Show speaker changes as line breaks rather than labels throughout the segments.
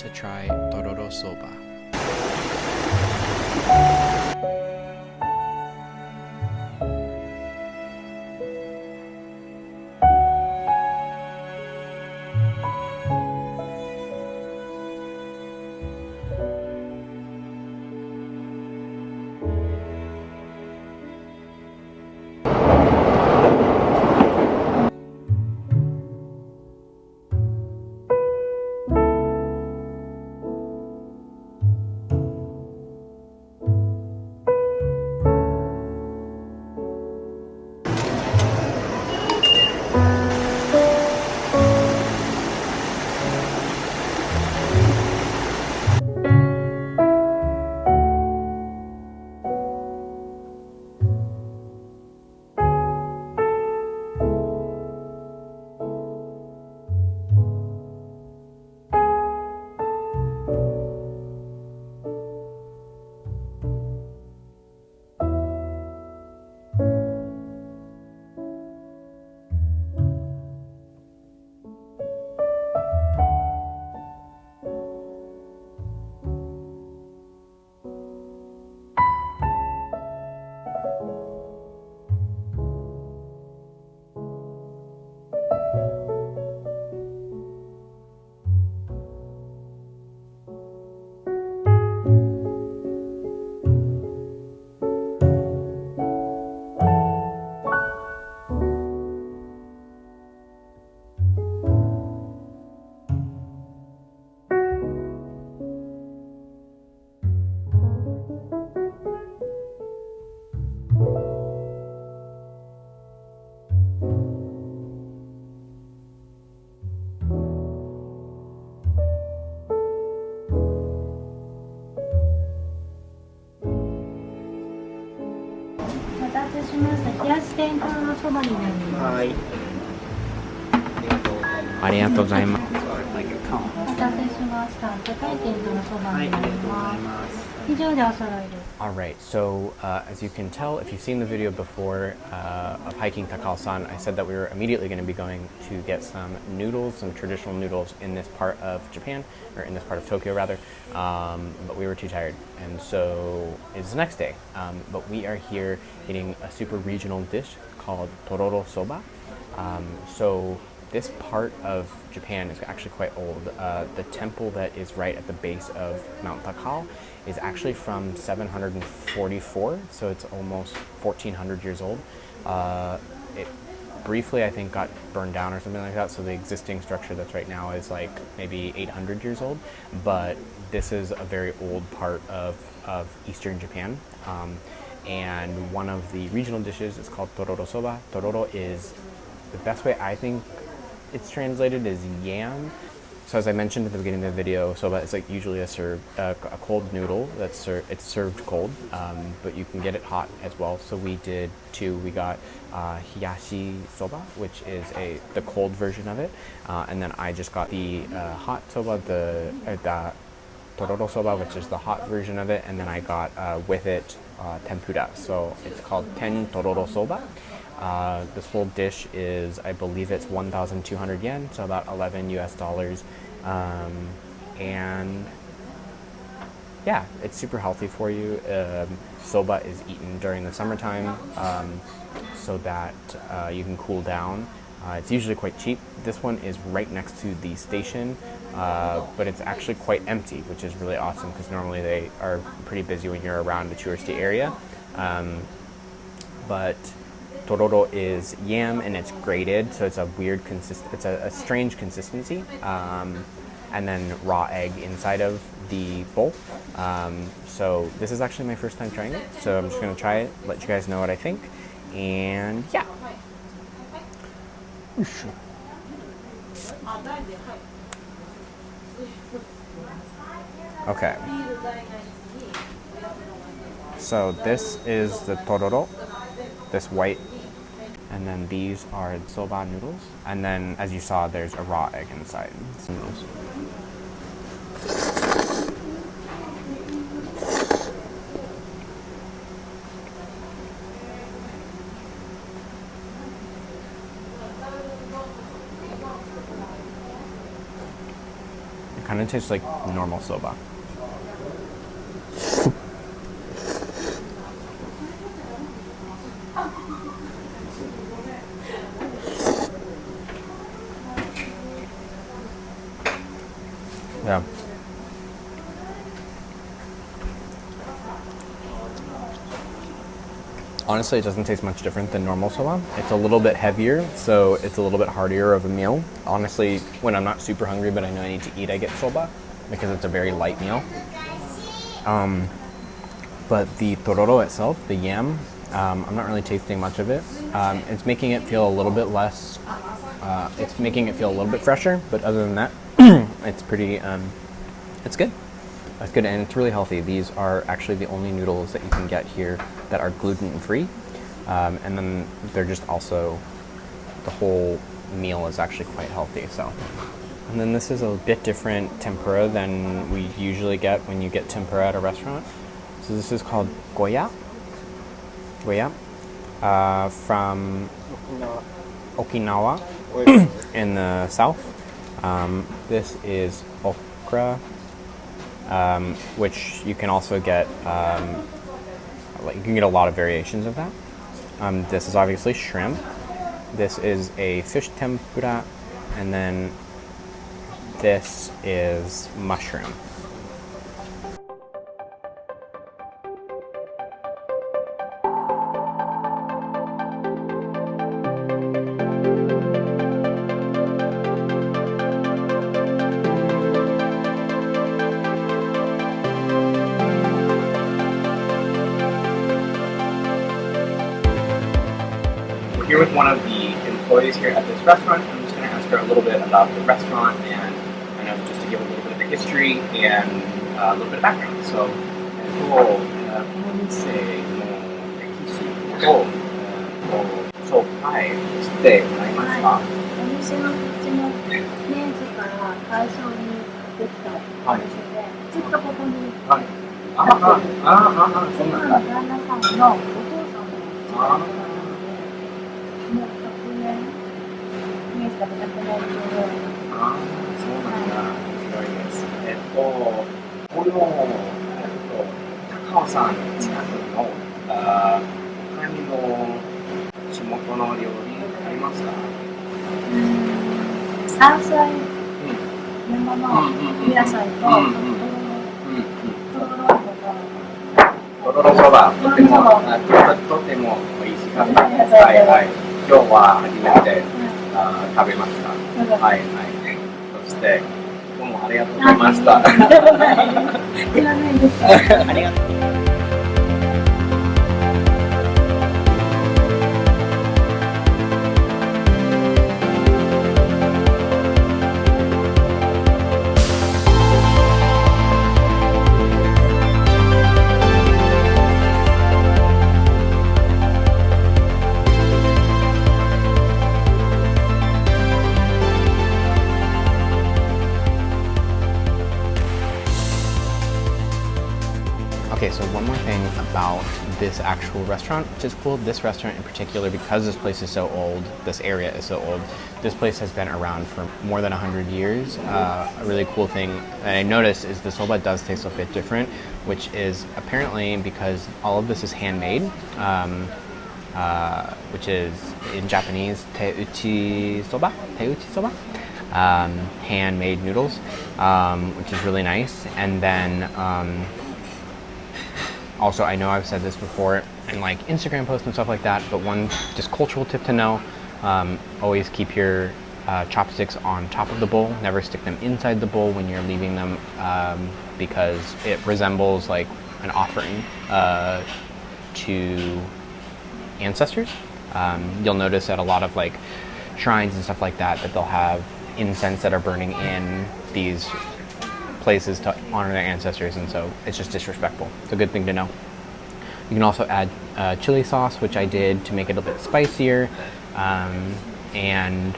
to try Tororo Soba.
Alright, so as you can tell, if you've seen the video before of hiking Takao-san, I said that we were immediately going to be going to get some noodles, some traditional noodles in this part of Japan, or in this part of Tokyo rather, but we were too tired, and so it's the next day. But we are here eating a super regional dish called Tororo Soba. So this part of Japan is actually quite old. The temple that is right at the base of Mount Takao is actually from 744, so it's almost 1400 years old. It briefly, I think, got burned down or something like that, so the existing structure that's right now is like maybe 800 years old, but this is a very old part of eastern Japan. And one of the regional dishes is called Tororo Soba. Tororo is, the best way I think it's translated is yam. So as I mentioned at the beginning of the video, soba is like usually a cold noodle that's it's served cold, but you can get it hot as well. So we did two. We got hiyashi soba, which is the cold version of it, and then I just got the hot soba, the Tororo Soba, which is the hot version of it, and then I got with it tempura. So it's called Ten Tororo Soba. This whole dish is, I believe it's 1,200 yen, so about $11 US. And yeah, it's super healthy for you. Soba is eaten during the summertime so that you can cool down. It's usually quite cheap. This one is right next to the station, but it's actually quite empty, which is really awesome because normally they are pretty busy when you're around the touristy area. But Tororo is yam and it's grated, so it's a weird it's a strange consistency. And then raw egg inside of the bowl. So this is actually my first time trying it, so I'm just gonna try it, let you guys know what I think, and yeah. Okay. So this is the tororo, this white, and then these are soba noodles, and then as you saw, there's a raw egg inside. Some noodles. kind of tastes like normal soba. Yeah. Honestly, it doesn't taste much different than normal soba. It's a little bit heavier, so it's a little bit heartier of a meal. Honestly, when I'm not super hungry but I know I need to eat, I get soba because it's a very light meal. But the tororo itself, the yam, I'm not really tasting much of it. It's making it feel a little bit less, it's making it feel a little bit fresher, but other than that, it's pretty, it's good. That's good, and it's really healthy. These are actually the only noodles that you can get here that are gluten-free. And then they're just also, the whole meal is actually quite healthy, so. And then this is a bit different tempura than we usually get when you get tempura at a restaurant. So this is called goya. Goya. From Okinawa in the south. This is okra. Which you can also get, you can get a lot of variations of that. This is obviously shrimp. This is a fish tempura, and then this is mushroom. Here with one of the employees here at this restaurant. I'm just going to ask her a little bit about the restaurant and kind of just to give a little bit of the history and a little bit of background. So, この店の歴史を紹介してもらえますか？
お店の口も明治から大正にできたお店で、ずっとここに立ってる。
そうなんだ。
旦那さんのお父さんももう100年、明治から100年以上。
そうなんだ。面白いです。この高尾山近くの他にも地元の料理ありますか？
山菜、山のお野菜ととろろそば。
とろろそば、とても美味しかったです。はいはい。今日は初めて食べました。はいはい。そしてどうもありがとうございました。
いらないです。
ありがとう。Okay, so one more thing about this actual restaurant, which is cool. This restaurant in particular, because this place is so old, this area is so old, this place has been around for more than 100 years. A really cool thing that I noticed is the soba does taste a bit different, which is apparently because all of this is handmade, which is in Japanese, teuchi soba, handmade noodles, which is really nice. And then also, I know I've said this before in like Instagram posts and stuff like that, but one just cultural tip to know, always keep your chopsticks on top of the bowl, never stick them inside the bowl when you're leaving them, because it resembles like an offering to ancestors. You'll notice at a lot of like shrines and stuff like that, that they'll have incense that are burning in these places to honor their ancestors, and so it's just disrespectful. It's a good thing to know. You can also add chili sauce, which I did to make it a bit spicier, and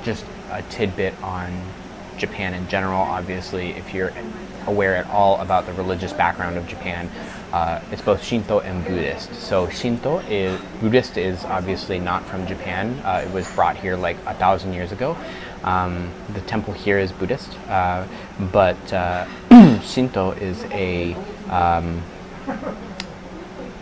just a tidbit on Japan in general. Obviously, if you're aware at all about the religious background of Japan, it's both Shinto and Buddhist. So Buddhist is obviously not from Japan. It was brought here like 1,000 years ago. The temple here is Buddhist, but Shinto is a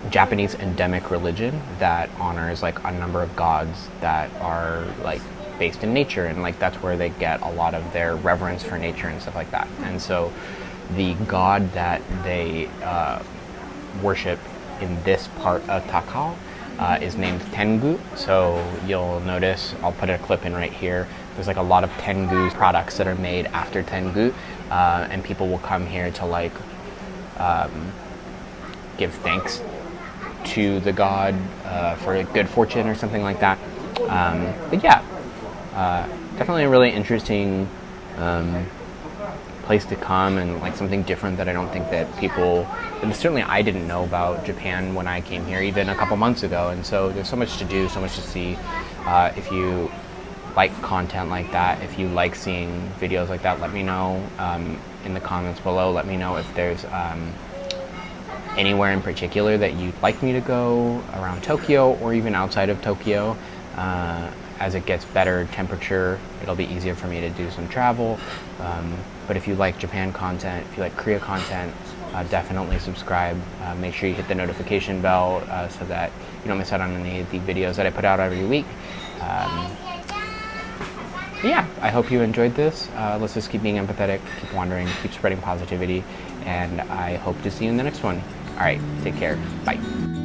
Japanese endemic religion that honors like a number of gods that are like based in nature, and like that's where they get a lot of their reverence for nature and stuff like that. And so the god that they worship in this part of Takao is named Tengu. So you'll notice, I'll put a clip in right here, there's like a lot of Tengu products that are made after Tengu, and people will come here to like give thanks to the god for good fortune or something like that. But yeah, definitely a really interesting place to come, and like something different that I don't think that people, and certainly I didn't know about Japan when I came here even a couple months ago. And so there's so much to do, so much to see. If you like content like that, if you like seeing videos like that, let me know in the comments below. Let me know if there's anywhere in particular that you'd like me to go around Tokyo or even outside of Tokyo. As it gets better temperature, it'll be easier for me to do some travel. But if you like Japan content, if you like Korea content, definitely subscribe. Make sure you hit the notification bell so that you don't miss out on any of the videos that I put out every week. Yeah, I hope you enjoyed this. Let's just keep being empathetic, keep wandering, keep spreading positivity, and I hope to see you in the next one. All right, take care. Bye.